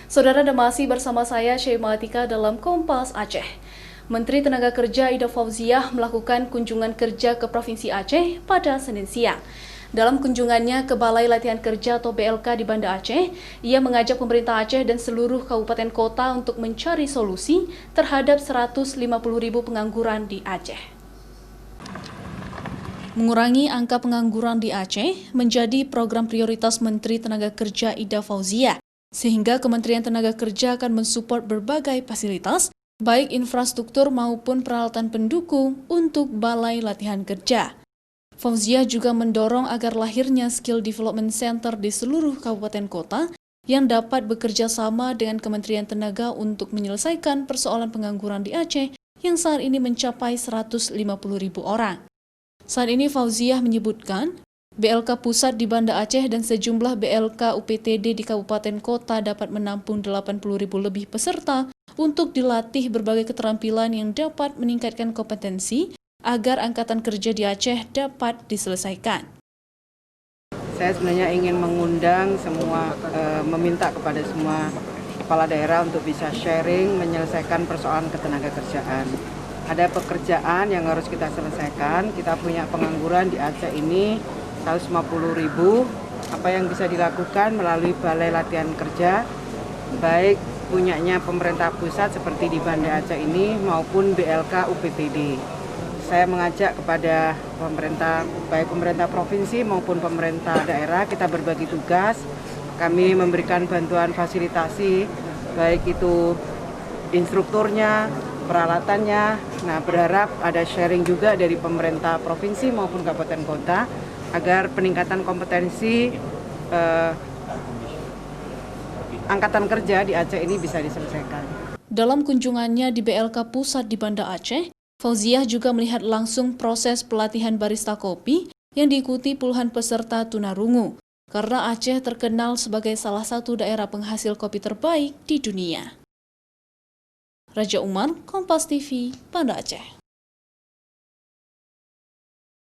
Saudara, dan masih bersama saya Syematika dalam Kompas Aceh. Menteri Tenaga Kerja Ida Fauziah melakukan kunjungan kerja ke Provinsi Aceh pada Senin siang. Dalam kunjungannya ke Balai Latihan Kerja atau BLK di Banda Aceh, ia mengajak pemerintah Aceh dan seluruh kabupaten kota untuk mencari solusi terhadap 150.000 pengangguran di Aceh. Mengurangi angka pengangguran di Aceh menjadi program prioritas Menteri Tenaga Kerja Ida Fauziah, sehingga Kementerian Tenaga Kerja akan mensupport berbagai fasilitas, baik infrastruktur maupun peralatan pendukung untuk Balai Latihan Kerja. Fauziah juga mendorong agar lahirnya Skill Development Center di seluruh kabupaten kota yang dapat bekerja sama dengan Kementerian Tenaga untuk menyelesaikan persoalan pengangguran di Aceh yang saat ini mencapai 150.000 orang. Saat ini Fauziah menyebutkan, BLK Pusat di Banda Aceh dan sejumlah BLK UPTD di kabupaten kota dapat menampung 80.000 lebih peserta untuk dilatih berbagai keterampilan yang dapat meningkatkan kompetensi agar angkatan kerja di Aceh dapat diselesaikan. Saya sebenarnya ingin mengundang semua, meminta kepada semua kepala daerah untuk bisa sharing menyelesaikan persoalan ketenagakerjaan. Ada pekerjaan yang harus kita selesaikan. Kita punya pengangguran di Aceh ini 150.000. Apa yang bisa dilakukan melalui Balai Latihan Kerja, baik punyanya pemerintah pusat seperti di Banda Aceh ini maupun BLK UPTD. Saya mengajak kepada pemerintah, baik pemerintah provinsi maupun pemerintah daerah, kita berbagi tugas. Kami memberikan bantuan fasilitasi, baik itu instrukturnya, peralatannya. Nah, berharap ada sharing juga dari pemerintah provinsi maupun kabupaten kota agar peningkatan kompetensi angkatan kerja di Aceh ini bisa diselesaikan. Dalam kunjungannya di BLK Pusat di Banda Aceh, Fauziah juga melihat langsung proses pelatihan barista kopi yang diikuti puluhan peserta tunarungu, karena Aceh terkenal sebagai salah satu daerah penghasil kopi terbaik di dunia. Raja Umar, Kompas TV, Banda Aceh.